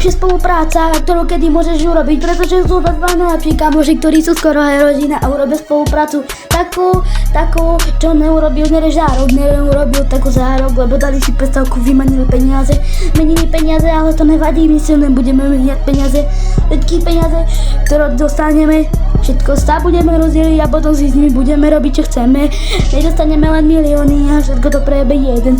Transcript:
najlepšia spolupráca, ktorú kedy môžeš urobiť, pretože sú to dva najlepší kamoši, ktorí sú skoro aj rodina a urobia spoluprácu takú, čo neurobil Nerežárok, neurobil takú zárok, lebo dali si predstavku, vymenili peniaze, ale to nevadí, my si len budeme meniať peniaze, všetky peniaze, ktoré dostaneme, všetko sa budeme rozdeliť a potom si s nimi budeme robiť, čo chceme, nedostaneme len milióny a všetko to prejebe jeden.